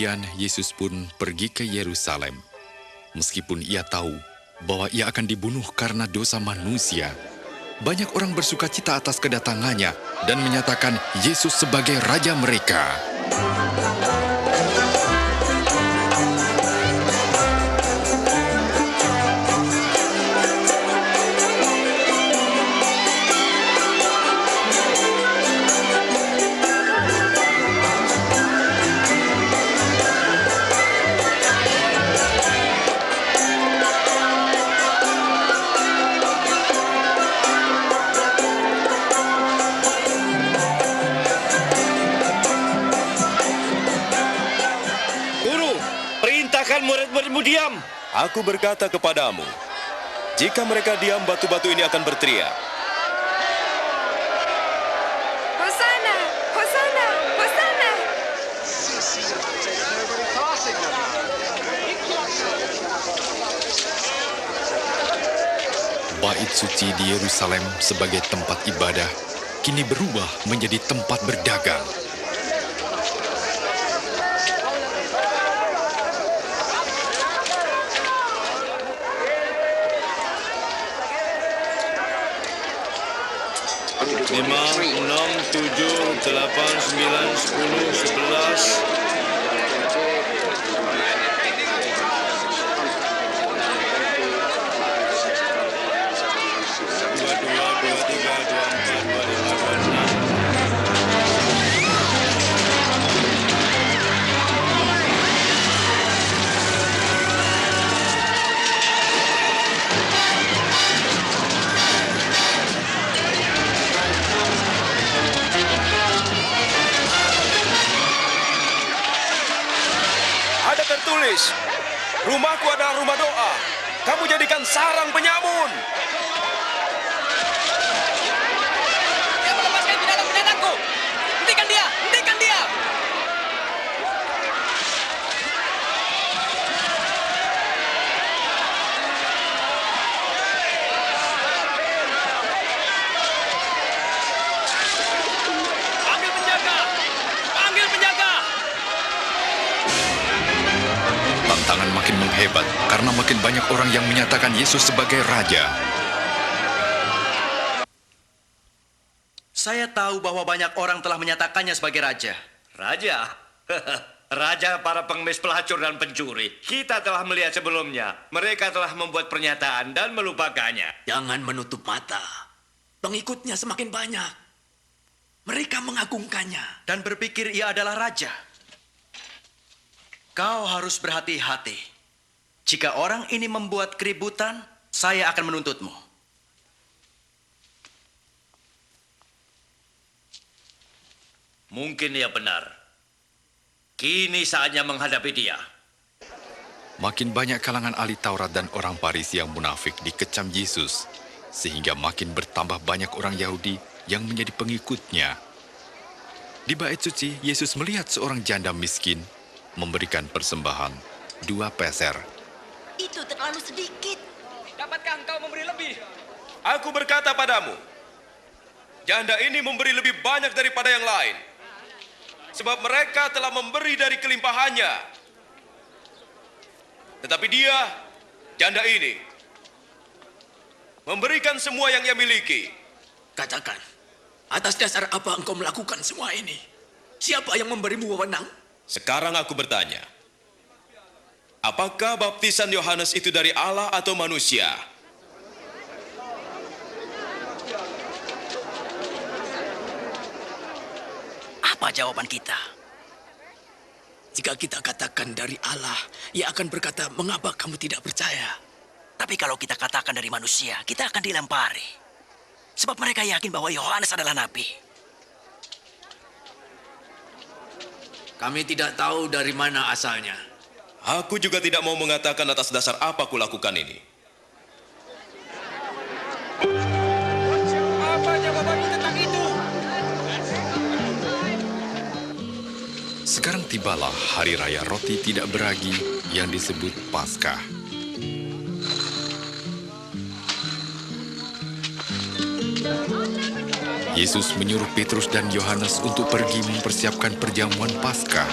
kemudian Yesus pun pergi ke Yerusalem. Meskipun ia tahu bahwa ia akan dibunuh karena dosa manusia, banyak orang bersukacita atas kedatangannya dan menyatakan Yesus sebagai raja mereka. Murid-muridmu diam. Aku berkata kepadamu, jika mereka diam, batu-batu ini akan berteriak. Hosana! Hosana! Hosana! Bait suci di Yerusalem sebagai tempat ibadah kini berubah menjadi tempat berdagang. Lima, 6, 7, 8, 9, 10, 11. Tertulis, rumahku adalah rumah doa. Kamu jadikan sarang penyamun. Dia melepaskan binatang-binatangku. Hentikan dia! Hentikan dia! Panggil penjaga! Panggil penjaga! Tantangan makin menghebat karena makin banyak orang yang menyatakan Yesus sebagai raja. Saya tahu bahwa banyak orang telah menyatakannya sebagai raja. Raja? Raja para pengemis, pelacur, dan pencuri. Kita telah melihat sebelumnya. Mereka telah membuat pernyataan dan melupakannya. Jangan menutup mata. Pengikutnya semakin banyak. Mereka mengagungkannya. Dan berpikir ia adalah raja. Kau harus berhati-hati. Jika orang ini membuat keributan, saya akan menuntutmu. Mungkin ia benar. Kini saatnya menghadapi dia. Makin banyak kalangan ahli Taurat dan orang Farisi yang munafik dikecam Yesus, sehingga makin bertambah banyak orang Yahudi yang menjadi pengikutnya. Di bait suci, Yesus melihat seorang janda miskin memberikan persembahan 2 peser. Itu terlalu sedikit. Dapatkah engkau memberi lebih? Aku berkata padamu, janda ini memberi lebih banyak daripada yang lain. Sebab mereka telah memberi dari kelimpahannya. Tetapi dia, janda ini, memberikan semua yang ia miliki. Katakan, atas dasar apa engkau melakukan semua ini? Siapa yang memberimu wewenang? Sekarang aku bertanya, apakah baptisan Yohanes itu dari Allah atau manusia? Apa jawaban kita? Jika kita katakan dari Allah, ia akan berkata, mengapa kamu tidak percaya? Tapi kalau kita katakan dari manusia, kita akan dilempari. Sebab mereka yakin bahwa Yohanes adalah nabi. Kami tidak tahu dari mana asalnya. Aku juga tidak mau mengatakan atas dasar apa kulakukan ini. Apa jawabanmu tentang itu? Sekarang tibalah hari raya roti tidak beragi yang disebut Paskah. Yesus menyuruh Petrus dan Yohanes untuk pergi mempersiapkan perjamuan Paskah.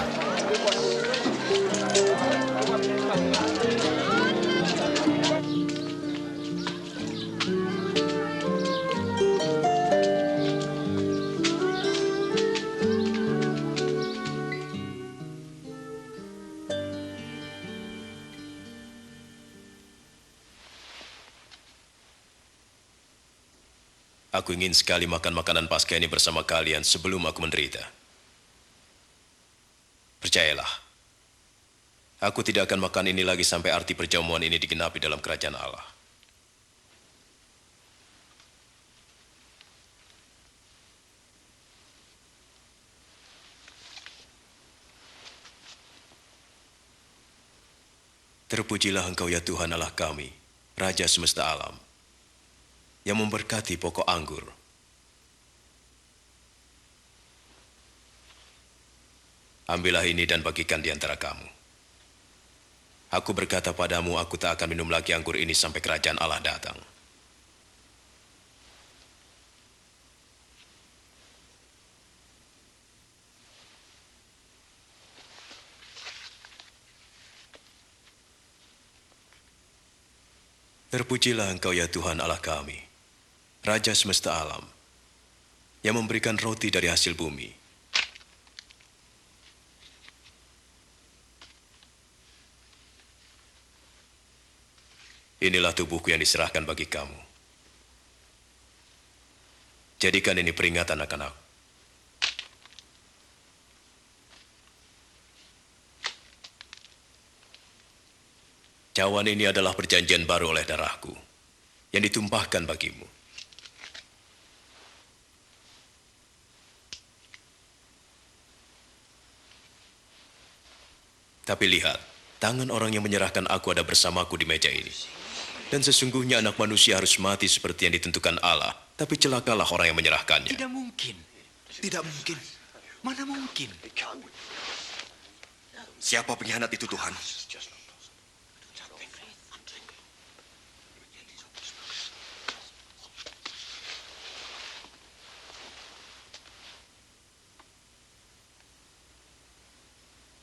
Aku ingin sekali makan makanan Paskah ini bersama kalian sebelum aku menderita. Percayalah, aku tidak akan makan ini lagi sampai arti perjamuan ini digenapi dalam kerajaan Allah. Terpujilah Engkau ya Tuhan Allah kami, Raja semesta alam, yang memberkati pokok anggur. Ambillah ini dan bagikan di antara kamu. Aku berkata padamu, aku tak akan minum lagi anggur ini sampai kerajaan Allah datang. Terpujilah Engkau ya Tuhan Allah kami, Raja semesta alam, yang memberikan roti dari hasil bumi. Inilah tubuhku yang diserahkan bagi kamu. Jadikan ini peringatan akan aku. Cawan ini adalah perjanjian baru oleh darahku, yang ditumpahkan bagimu. Tapi lihat, tangan orang yang menyerahkan aku ada bersamaku di meja ini. Dan sesungguhnya anak manusia harus mati seperti yang ditentukan Allah, tapi celakalah orang yang menyerahkannya. Tidak mungkin. Tidak mungkin. Mana mungkin? Siapa pengkhianat itu, Tuhan?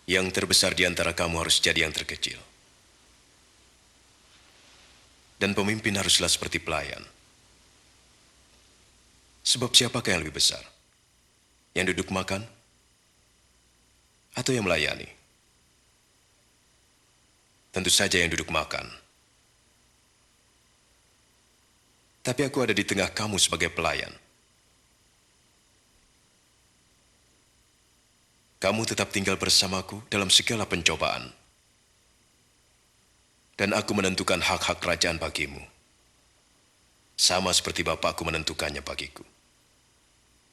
Yang terbesar di antara kamu harus jadi yang terkecil. Dan pemimpin haruslah seperti pelayan. Sebab siapakah yang lebih besar? Yang duduk makan? Atau yang melayani? Tentu saja yang duduk makan. Tapi aku ada di tengah kamu sebagai pelayan. Kamu tetap tinggal bersamaku dalam segala pencobaan. Dan aku menentukan hak-hak kerajaan bagimu. Sama seperti Bapakku menentukannya bagiku.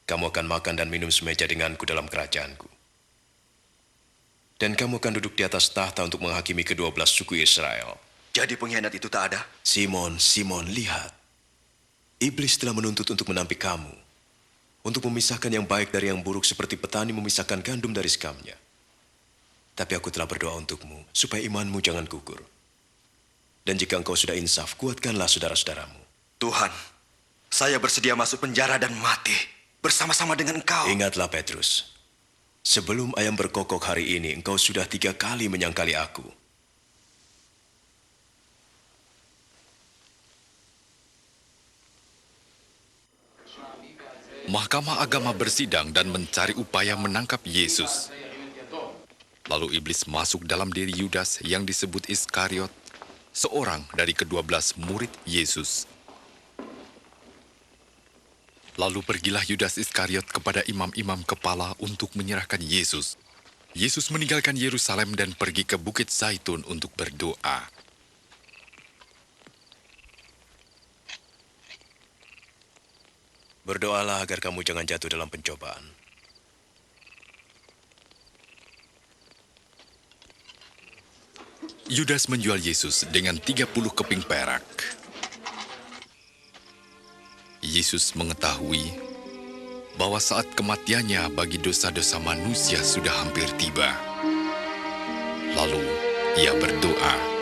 Kamu akan makan dan minum semeja denganku dalam kerajaanku. Dan kamu akan duduk di atas tahta untuk menghakimi ke-12 suku Israel. Jadi pengkhianat itu tak ada? Simon, Simon, lihat. Iblis telah menuntut untuk menampik kamu. Untuk memisahkan yang baik dari yang buruk seperti petani memisahkan gandum dari sekamnya. Tapi aku telah berdoa untukmu, supaya imanmu jangan gugur. Dan jika engkau sudah insaf, kuatkanlah saudara-saudaramu. Tuhan, saya bersedia masuk penjara dan mati bersama-sama dengan Engkau. Ingatlah Petrus, sebelum ayam berkokok hari ini, engkau sudah 3 kali menyangkali aku. Mahkamah agama bersidang dan mencari upaya menangkap Yesus. Lalu iblis masuk dalam diri Yudas yang disebut Iskariot, seorang dari ke-12 murid Yesus. Lalu pergilah Yudas Iskariot kepada imam-imam kepala untuk menyerahkan Yesus. Yesus meninggalkan Yerusalem dan pergi ke Bukit Zaitun untuk berdoa. Berdoalah agar kamu jangan jatuh dalam pencobaan. Yudas menjual Yesus dengan 30 keping perak. Yesus mengetahui bahwa saat kematiannya bagi dosa-dosa manusia sudah hampir tiba. Lalu ia berdoa,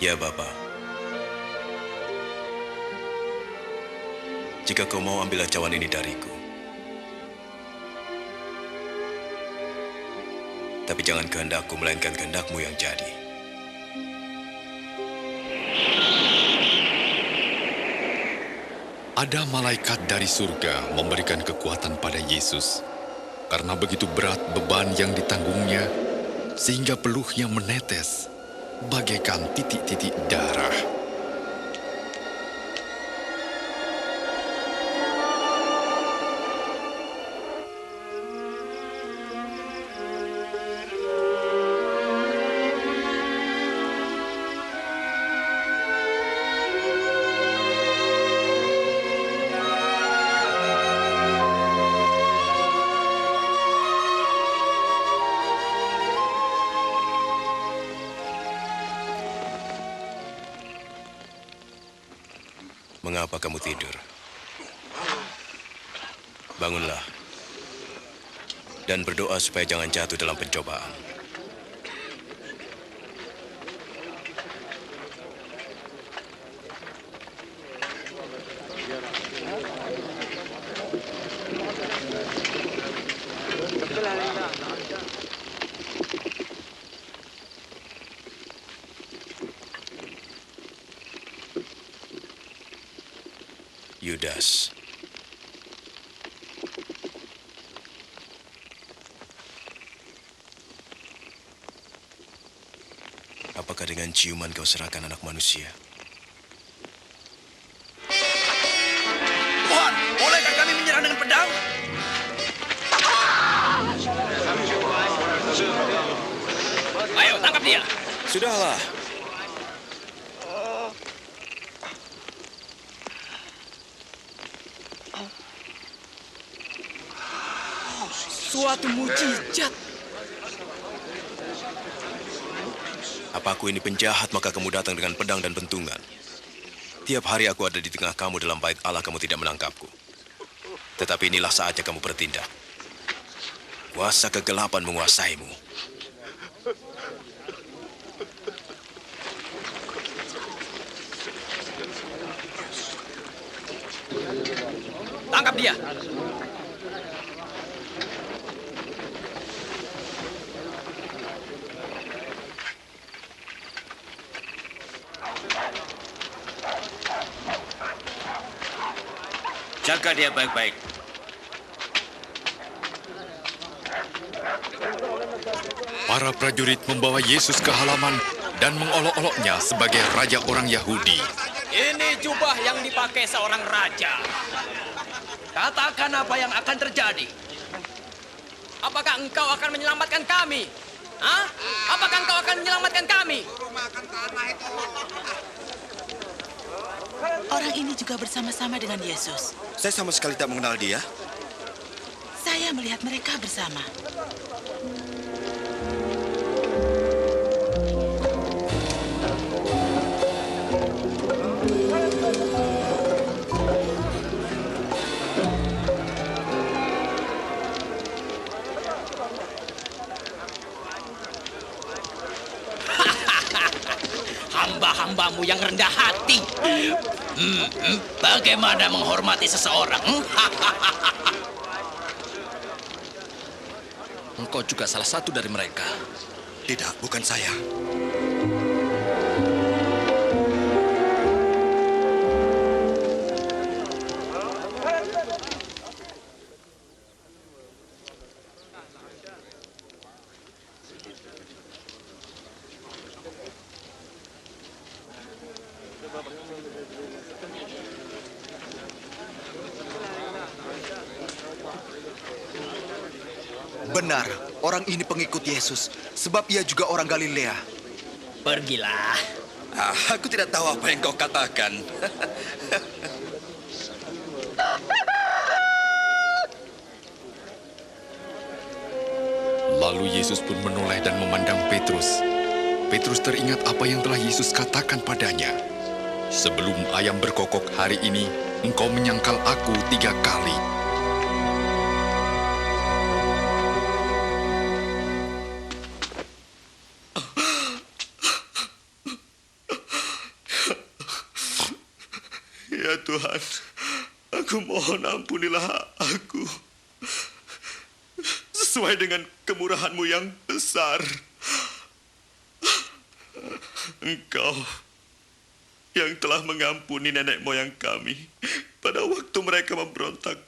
Ya Bapa, jika kau mau ambillah cawan ini dariku. Tapi jangan kehendakku, melainkan kehendakmu yang jadi. Ada malaikat dari surga memberikan kekuatan pada Yesus. Karena begitu berat beban yang ditanggungnya, sehingga peluhnya menetes bagaikan titik-titik darah. Mengapa kamu tidur? Bangunlah dan berdoa supaya jangan jatuh dalam pencobaan. Yudas. Apakah dengan ciuman kau serahkan anak manusia? Tuhan, bolehkah kami menyerang dengan pedang? Ayo, tangkap dia. Sudahlah. Suatu mujizat. Apa aku ini penjahat maka kamu datang dengan pedang dan bentungan? Tiap hari aku ada di tengah kamu dalam bait Allah, kamu tidak menangkapku. Tetapi inilah saatnya kamu bertindak. Kuasa kegelapan menguasaimu. Tangkap dia. Jaga dia baik-baik. Para prajurit membawa Yesus ke halaman dan mengolok-oloknya sebagai raja orang Yahudi. Ini jubah yang dipakai seorang raja. Katakan apa yang akan terjadi. Apakah engkau akan menyelamatkan kami? Hah? Apakah engkau akan menyelamatkan kami? Orang ini juga bersama-sama dengan Yesus. Saya sama sekali tak mengenal dia. Saya melihat mereka bersama. Hamba-hambamu yang rendah hati. Bagaimana menghormati seseorang? Engkau juga salah satu dari mereka. Tidak, bukan saya. Benar, orang ini pengikut Yesus, sebab ia juga orang Galilea. Pergilah. Aku tidak tahu apa yang kau katakan. Lalu Yesus pun menoleh dan memandang Petrus. Petrus teringat apa yang telah Yesus katakan padanya. Sebelum ayam berkokok hari ini, engkau menyangkal aku 3 kali. Ya Tuhan, aku mohon ampunilah aku. Sesuai dengan kemurahan-Mu yang besar. yang telah mengampuni nenek moyang kami pada waktu mereka memberontak.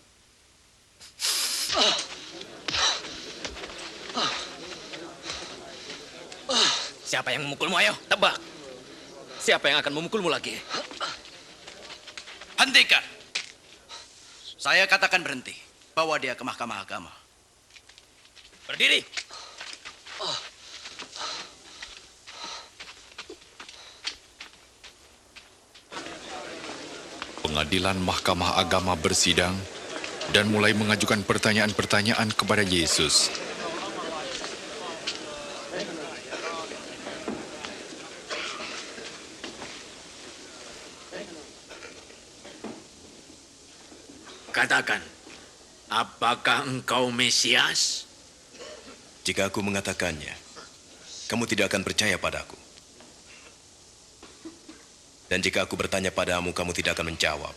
Siapa yang memukulmu? Ayo, tebak. Siapa yang akan memukulmu lagi? Hentikan. Saya katakan berhenti. Bawa dia ke mahkamah agama. Berdiri. Pengadilan Mahkamah Agama bersidang dan mulai mengajukan pertanyaan-pertanyaan kepada Yesus. Katakan, apakah engkau Mesias? Jika aku mengatakannya, kamu tidak akan percaya padaku. Dan jika aku bertanya padamu, kamu tidak akan menjawab.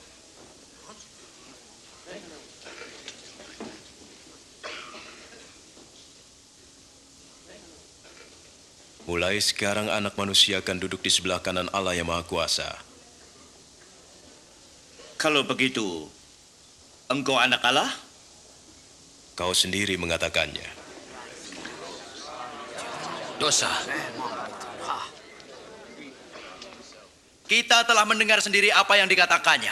Mulai sekarang anak manusia akan duduk di sebelah kanan Allah yang Maha Kuasa. Kalau begitu, engkau anak Allah? Kau sendiri mengatakannya. Dosa. Kita telah mendengar sendiri apa yang dikatakannya.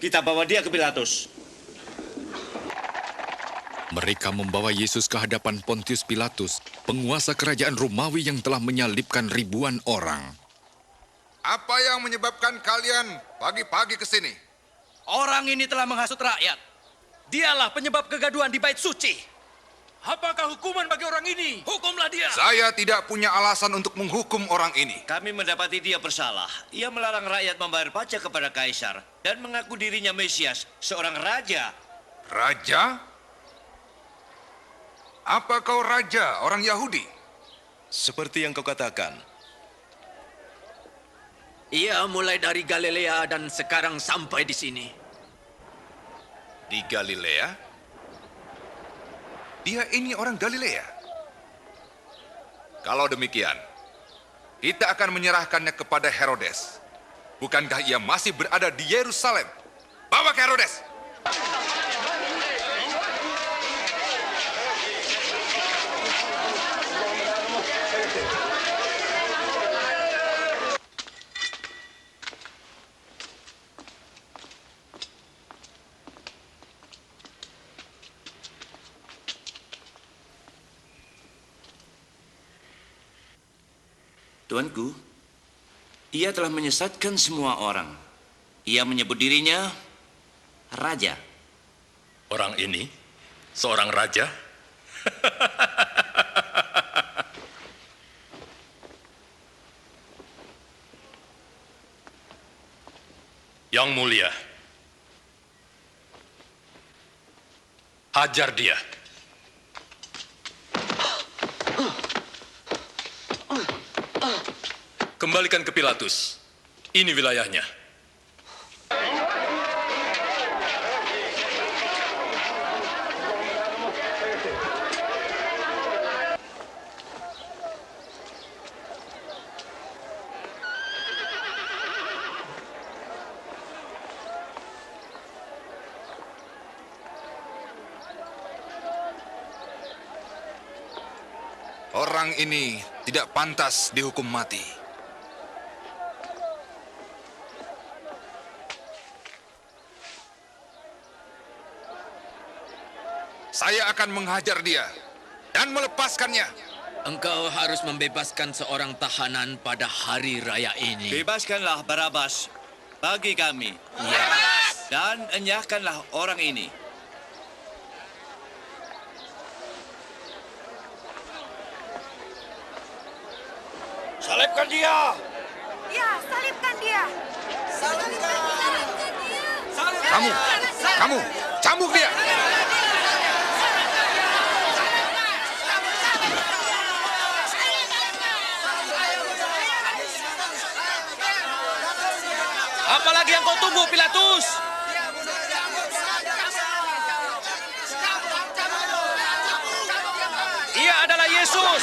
Kita bawa dia ke Pilatus. Mereka membawa Yesus ke hadapan Pontius Pilatus, penguasa kerajaan Romawi yang telah menyalibkan ribuan orang. Apa yang menyebabkan kalian pagi-pagi ke sini? Orang ini telah menghasut rakyat. Dialah penyebab kegaduhan di bait suci. Apakah hukuman bagi orang ini? Hukumlah dia. Saya tidak punya alasan untuk menghukum orang ini. Kami mendapati dia bersalah. Ia melarang rakyat membayar pajak kepada Kaisar dan mengaku dirinya Mesias, seorang raja. Raja? Apa kau raja orang Yahudi? Seperti yang kau katakan, Ia mulai dari Galilea dan sekarang sampai di sini. Di Galilea? Dia ini orang Galilea. Kalau demikian, kita akan menyerahkannya kepada Herodes. Bukankah ia masih berada di Yerusalem? Bawa ke Herodes! Tuanku, ia telah menyesatkan semua orang. Ia menyebut dirinya raja. Orang ini seorang raja? Yang mulia, hajar dia. Kembalikan ke Pilatus. Ini wilayahnya. Orang ini tidak pantas dihukum mati. Saya akan menghajar dia dan melepaskannya. Engkau harus membebaskan seorang tahanan pada hari raya ini. Bebaskanlah Barabas bagi kami. Ya. Dan enyahkanlah orang ini. Salibkan dia. Ya, salibkan dia. Kamu, cambuk dia. Apalagi yang kau tunggu, Pilatus? Ia adalah Yesus,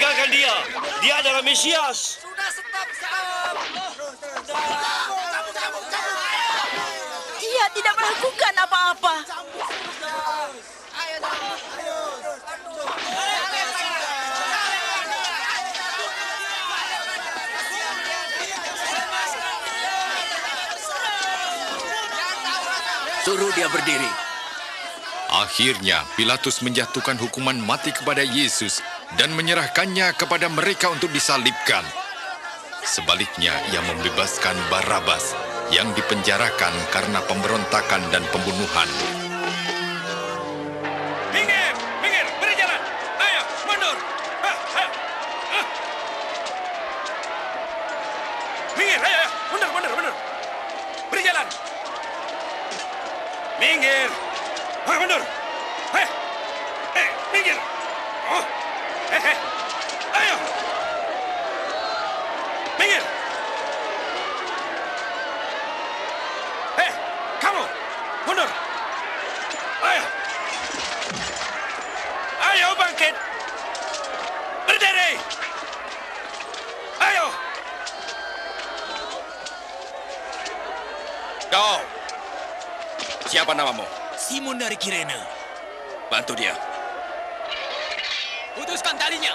tinggalkan dia. Dia adalah Mesias. Ia tidak melakukan apa-apa. Suruh dia berdiri. Akhirnya, Pilatus menjatuhkan hukuman mati kepada Yesus dan menyerahkannya kepada mereka untuk disalibkan. Sebaliknya, ia membebaskan Barabas yang dipenjarakan karena pemberontakan dan pembunuhan. Minggir, minggir, beri jalan. Ayo, mundur. Minggir, ayo, mundur, mundur, mundur. Beri jalan. Minggir. Mundur. Minggir. Oh. Ayo. Minggir. Kamu. Mundur. Ayo. Ayo bangkit. Berdiri. Ayo. Kau. Siapa namamu? Simon dari Kirene. Bantu dia. Putuskan talinya.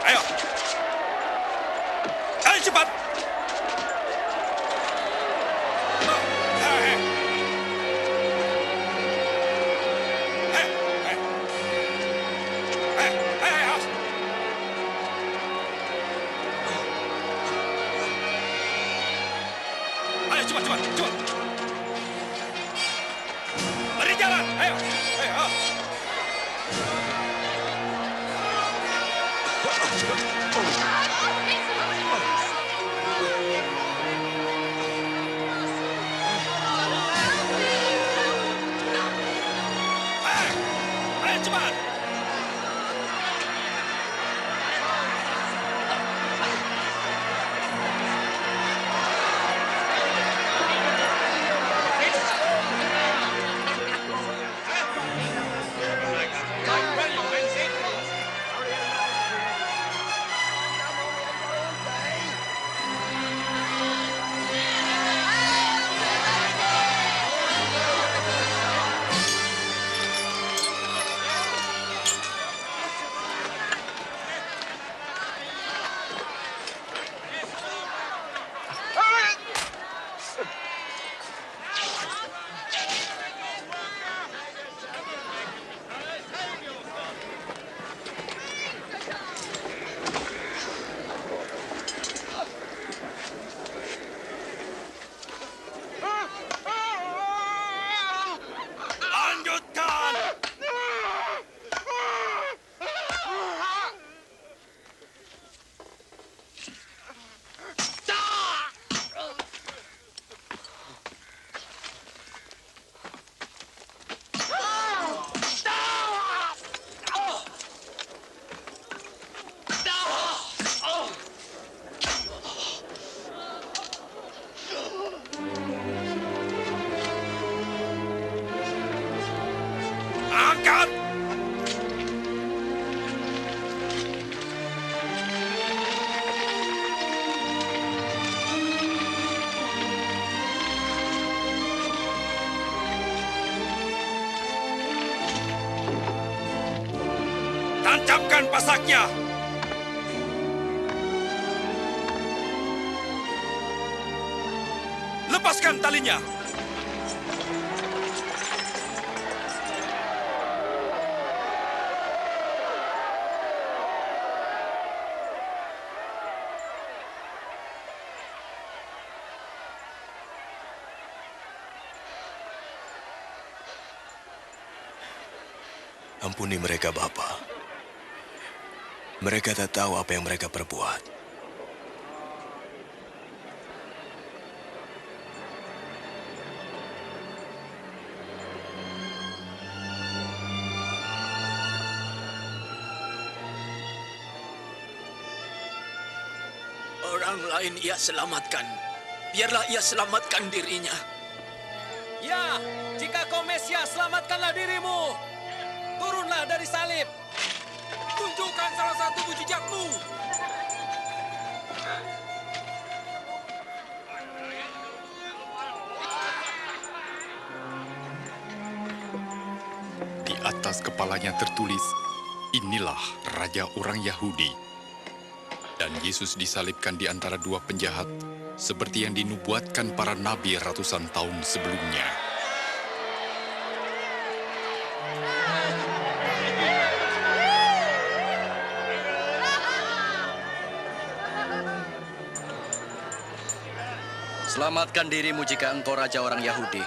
Ayo. Ayo cepat. Ayo cepat, cepat, cepat. Beri jalan. Ayo. Ayo. Ayo cepat. Lanjutkan. Angkat. Tancapkan pasaknya. Lepaskan talinya. Ampuni mereka, Bapa. Mereka tak tahu apa yang mereka perbuat. Orang lain ia selamatkan. Biarlah ia selamatkan dirinya. Ya, jika kau Mesias, selamatkanlah dirimu. Turunlah dari salib. Tunjukkan salah satu mujizatmu. Di atas kepalanya tertulis, "Inilah Raja orang Yahudi." Dan Yesus disalibkan di antara dua penjahat, seperti yang dinubuatkan para nabi ratusan tahun sebelumnya. Selamatkan dirimu jika engkau raja orang Yahudi.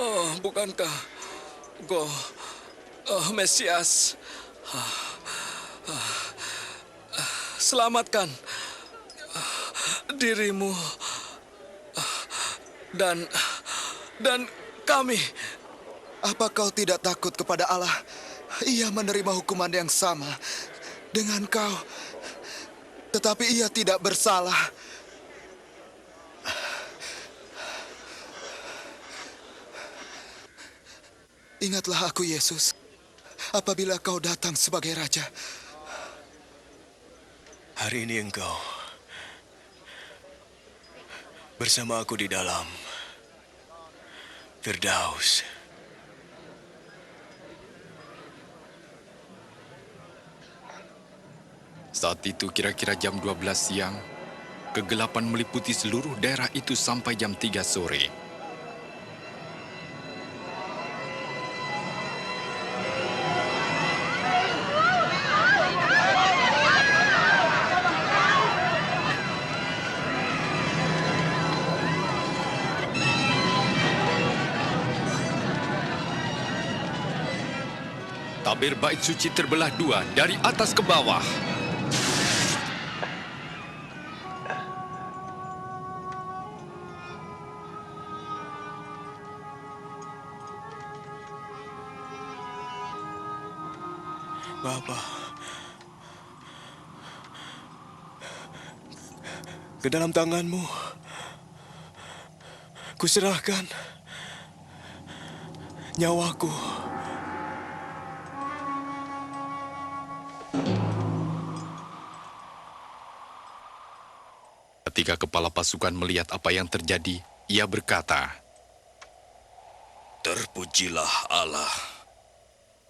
Oh, bukankah engkau Mesias? Selamatkan dirimu dan kami. Apa kau tidak takut kepada Allah? Ia menerima hukuman yang sama dengan kau, tetapi ia tidak bersalah. Ingatlah aku, Yesus, apabila kau datang sebagai Raja. Hari ini engkau bersama aku di dalam Firdaus. Saat itu kira-kira jam 12 siang, kegelapan meliputi seluruh daerah itu sampai jam 3 sore. Tabir bait suci terbelah dua dari atas ke bawah. Bapa, ke dalam tanganmu kuserahkan nyawaku. Ketika kepala pasukan melihat apa yang terjadi, ia berkata, "Terpujilah Allah.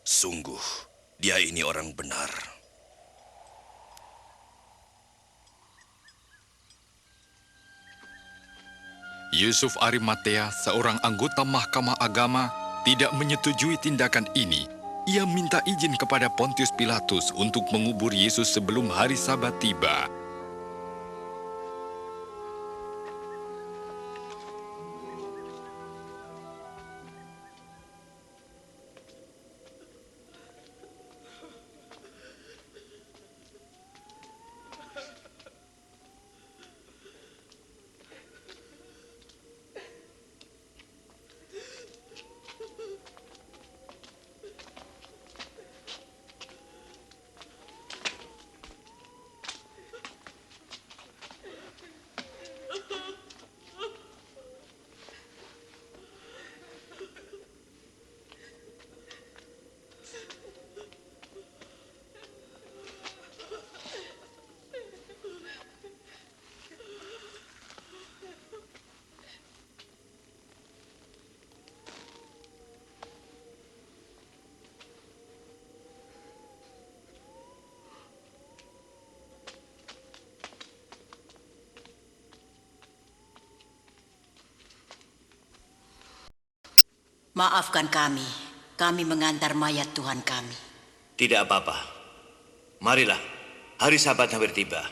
Sungguh, dia ini orang benar." Yusuf Arimatea, seorang anggota Mahkamah Agama, tidak menyetujui tindakan ini. Ia minta izin kepada Pontius Pilatus untuk mengubur Yesus sebelum hari Sabat tiba. Maafkan kami. Kami mengantar mayat Tuhan kami. Tidak apa-apa. Marilah, hari Sabat hampir tiba.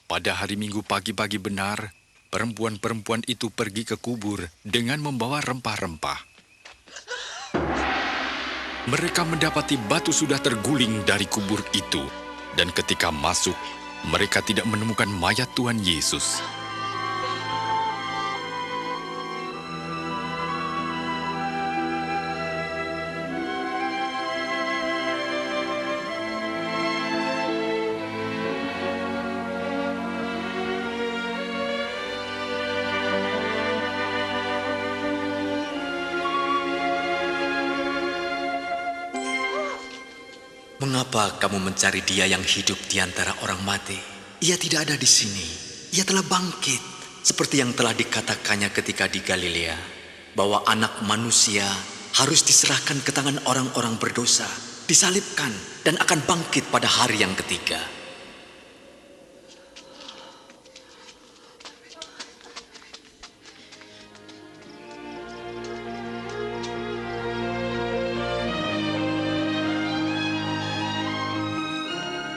Pada hari Minggu pagi-pagi benar, perempuan-perempuan itu pergi ke kubur dengan membawa rempah-rempah. Mereka mendapati batu sudah terguling dari kubur itu, dan ketika masuk, mereka tidak menemukan mayat Tuhan Yesus. Mengapa kamu mencari dia yang hidup di antara orang mati? Ia tidak ada di sini. Ia telah bangkit. Seperti yang telah dikatakannya ketika di Galilea, bahwa anak manusia harus diserahkan ke tangan orang-orang berdosa, disalibkan, dan akan bangkit pada hari yang ketiga.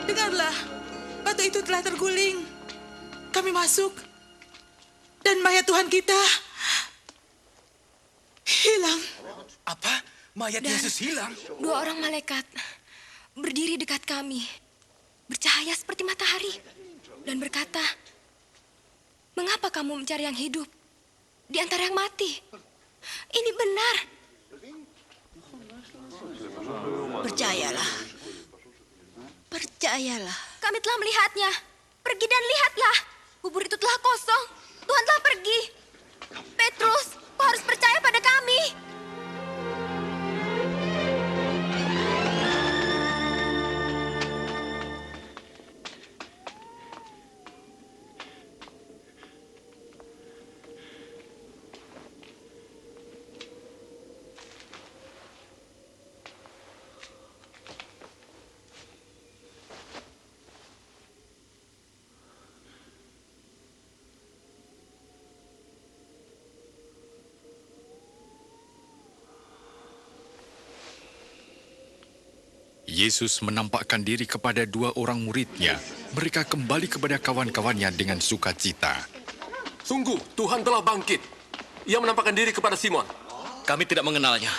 Dengarlah, batu itu telah terguling. Kami masuk, dan mayat Tuhan kita hilang. Apa? Mayat Yesus hilang? 2 orang malaikat berdiri dekat kami, bercahaya seperti matahari, dan berkata, "Mengapa kamu mencari yang hidup di antara yang mati? Ini benar." Percayalah. Percayalah. Kami telah melihatnya. Pergi dan lihatlah. Kubur itu telah kosong. Tuhan telah pergi. Petrus, kau harus percaya pada kami. Yesus menampakkan diri kepada 2 orang muridnya. Mereka kembali kepada kawan-kawannya dengan sukacita. Sungguh, Tuhan telah bangkit. Ia menampakkan diri kepada Simon. Kami tidak mengenalnya.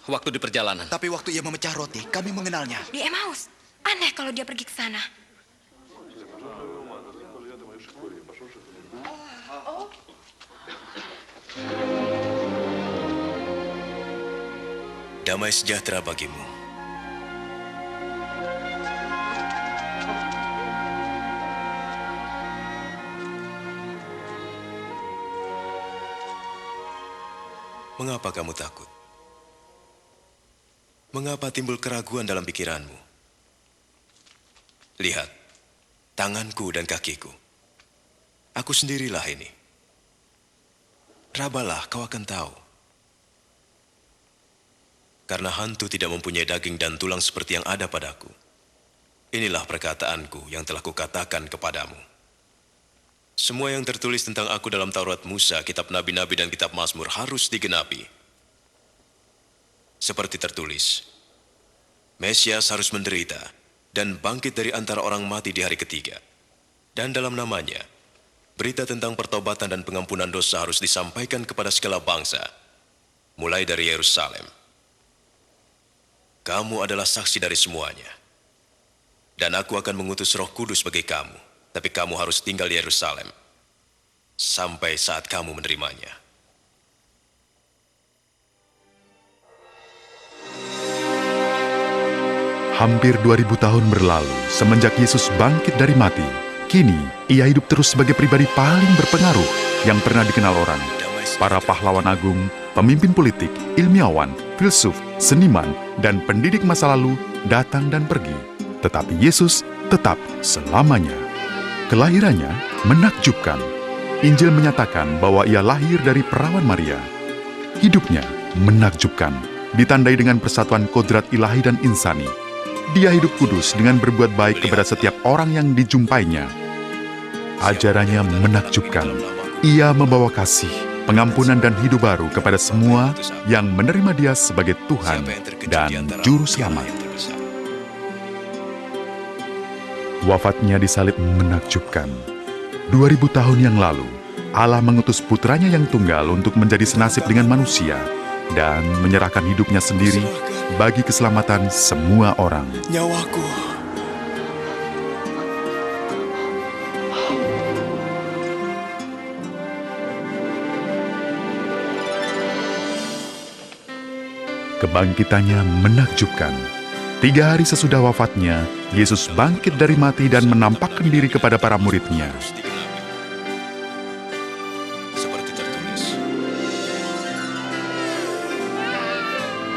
Waktu di perjalanan. Tapi waktu ia memecah roti, kami mengenalnya. Di Emmaus. Aneh kalau dia pergi ke sana. Damai sejahtera bagimu. Mengapa kamu takut? Mengapa timbul keraguan dalam pikiranmu? Lihat, tanganku dan kakiku. Aku sendirilah ini. Rabalah, kau akan tahu. Karena hantu tidak mempunyai daging dan tulang seperti yang ada padaku. Inilah perkataanku yang telah kukatakan kepadamu. Semua yang tertulis tentang aku dalam Taurat Musa, kitab Nabi-Nabi dan kitab Mazmur harus digenapi. Seperti tertulis, Mesias harus menderita dan bangkit dari antara orang mati di hari ketiga. Dan dalam namanya, berita tentang pertobatan dan pengampunan dosa harus disampaikan kepada segala bangsa, mulai dari Yerusalem. Kamu adalah saksi dari semuanya. Dan aku akan mengutus Roh Kudus bagi kamu. Tapi kamu harus tinggal di Yerusalem sampai saat kamu menerimanya. Hampir 2000 tahun berlalu semenjak Yesus bangkit dari mati. Kini, ia hidup terus sebagai pribadi paling berpengaruh yang pernah dikenal orang. para pahlawan agung, pemimpin politik, ilmiawan, filsuf, seniman, dan pendidik masa lalu datang dan pergi. Tetapi Yesus tetap selamanya. Kelahirannya menakjubkan. Injil menyatakan bahwa ia lahir dari perawan Maria. Hidupnya menakjubkan, ditandai dengan persatuan kodrat ilahi dan insani. Dia hidup kudus dengan berbuat baik kepada setiap orang yang dijumpainya. Ajarannya menakjubkan. Ia membawa kasih, pengampunan dan hidup baru kepada semua yang menerima Dia sebagai Tuhan dan Juru Selamat. Wafatnya di salib menakjubkan. 2000 tahun yang lalu, Allah mengutus putranya yang tunggal untuk menjadi senasib dengan manusia dan menyerahkan hidupnya sendiri bagi keselamatan semua orang. Nyawaku. Kebangkitannya menakjubkan. 3 hari sesudah wafatnya, Yesus bangkit dari mati dan menampakkan diri kepada para murid-Nya.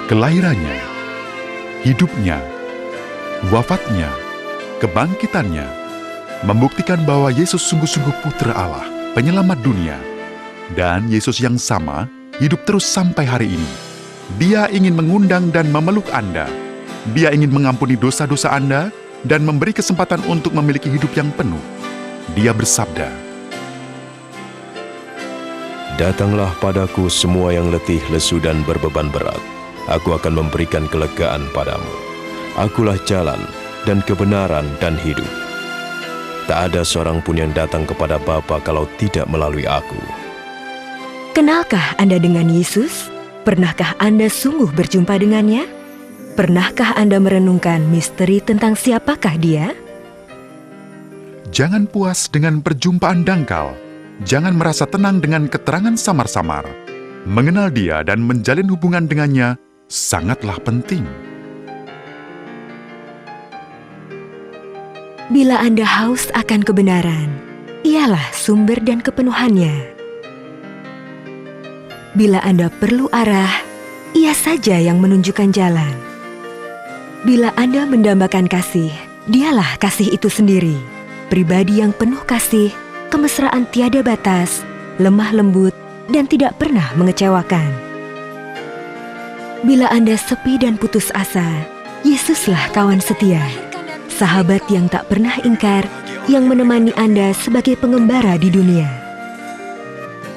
Kelahirannya, hidupnya, wafatnya, kebangkitannya membuktikan bahwa Yesus sungguh-sungguh Putra Allah, penyelamat dunia. Dan Yesus yang sama hidup terus sampai hari ini. Dia ingin mengundang dan memeluk Anda. Dia ingin mengampuni dosa-dosa Anda dan memberi kesempatan untuk memiliki hidup yang penuh. Dia bersabda, Datanglah padaku semua yang letih, lesu, dan berbeban berat. Aku akan memberikan kelegaan padamu. Akulah jalan dan kebenaran dan hidup. Tak ada seorang pun yang datang kepada Bapa kalau tidak melalui aku. Kenalkah Anda dengan Yesus? Pernahkah Anda sungguh berjumpa dengannya? Pernahkah Anda merenungkan misteri tentang siapakah Dia? Jangan puas dengan perjumpaan dangkal. Jangan merasa tenang dengan keterangan samar-samar. Mengenal Dia dan menjalin hubungan dengannya sangatlah penting. Bila Anda haus akan kebenaran, Ialah sumber dan kepenuhannya. Bila Anda perlu arah, Ia saja yang menunjukkan jalan. Bila Anda mendambakan kasih, Dialah kasih itu sendiri. Pribadi yang penuh kasih, kemesraan tiada batas, lemah lembut, dan tidak pernah mengecewakan. Bila Anda sepi dan putus asa, Yesuslah kawan setia, sahabat yang tak pernah ingkar, yang menemani Anda sebagai pengembara di dunia.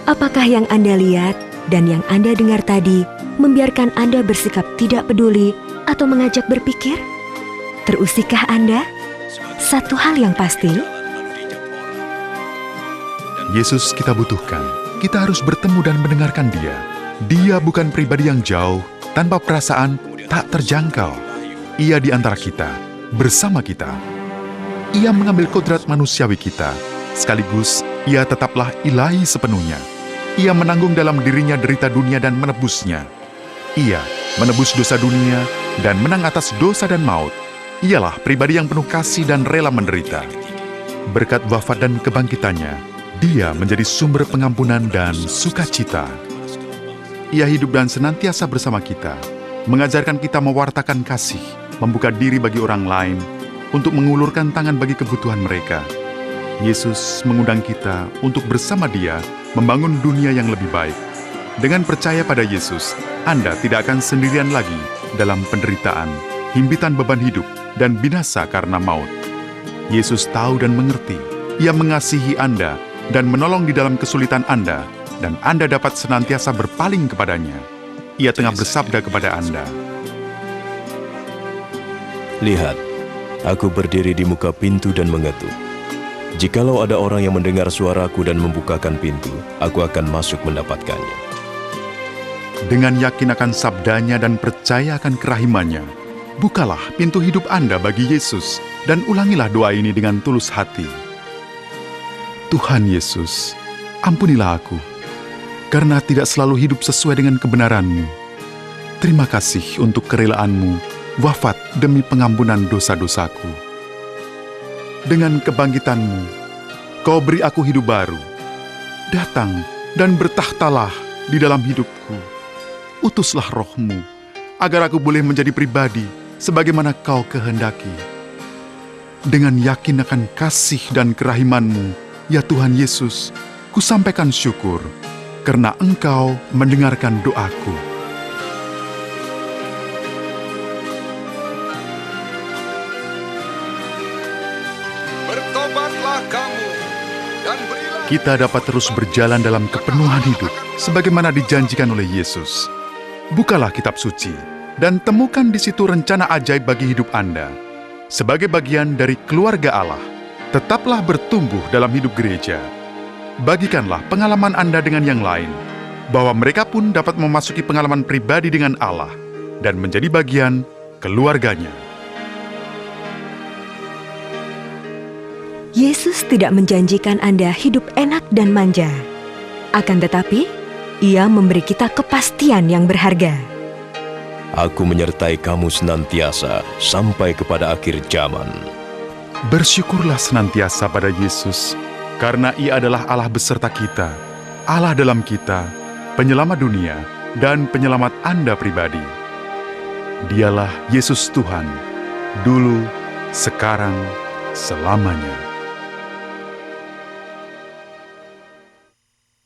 Apakah yang Anda lihat dan yang Anda dengar tadi membiarkan Anda bersikap tidak peduli atau mengajak berpikir? Terusikah Anda? Satu hal yang pasti, Yesus kita butuhkan. Kita harus bertemu dan mendengarkan Dia. Dia bukan pribadi yang jauh, tanpa perasaan, tak terjangkau. Ia di antara kita, bersama kita. Ia mengambil kodrat manusiawi kita, sekaligus Ia tetaplah ilahi sepenuhnya. Ia menanggung dalam dirinya derita dunia dan menebusnya. Ia menebus dosa dunia dan menang atas dosa dan maut. Ialah pribadi yang penuh kasih dan rela menderita. Berkat wafat dan kebangkitannya, Dia menjadi sumber pengampunan dan sukacita. Ia hidup dan senantiasa bersama kita, mengajarkan kita mewartakan kasih, membuka diri bagi orang lain, untuk mengulurkan tangan bagi kebutuhan mereka. Yesus mengundang kita untuk bersama Dia membangun dunia yang lebih baik. Dengan percaya pada Yesus, Anda tidak akan sendirian lagi dalam penderitaan, himpitan beban hidup, dan binasa karena maut. Yesus tahu dan mengerti. Ia mengasihi Anda dan menolong di dalam kesulitan Anda, dan Anda dapat senantiasa berpaling kepadanya. Ia tengah bersabda kepada Anda, Lihat, aku berdiri di muka pintu dan mengetuk. Jikalau ada orang yang mendengar suaraku dan membukakan pintu, aku akan masuk mendapatkannya. Dengan yakin akan sabdanya dan percaya akan kerahimannya, bukalah pintu hidup Anda bagi Yesus dan ulangilah doa ini dengan tulus hati. Tuhan Yesus, ampunilah aku, karena tidak selalu hidup sesuai dengan kebenaran-Mu. Terima kasih untuk kerelaanmu wafat demi pengampunan dosa-dosaku. Dengan kebangkitan-Mu, Kau beri aku hidup baru. Datang dan bertahtalah di dalam hidupku. Utuslah roh-Mu, agar aku boleh menjadi pribadi sebagaimana Kau kehendaki. Dengan yakin akan kasih dan kerahiman-Mu, ya Tuhan Yesus, kusampaikan syukur, karena Engkau mendengarkan doaku. Bertobatlah kamu, dan berilah... Kita dapat terus berjalan dalam kepenuhan hidup, sebagaimana dijanjikan oleh Yesus. Bukalah kitab suci, dan temukan di situ rencana ajaib bagi hidup Anda. Sebagai bagian dari keluarga Allah, tetaplah bertumbuh dalam hidup gereja. Bagikanlah pengalaman Anda dengan yang lain, bahwa mereka pun dapat memasuki pengalaman pribadi dengan Allah, dan menjadi bagian keluarganya. Yesus tidak menjanjikan Anda hidup enak dan manja. Akan tetapi, Ia memberi kita kepastian yang berharga. Aku menyertai kamu senantiasa sampai kepada akhir zaman. Bersyukurlah senantiasa pada Yesus, karena Ia adalah Allah beserta kita, Allah dalam kita, penyelamat dunia, dan penyelamat Anda pribadi. Dialah Yesus Tuhan, dulu, sekarang, selamanya.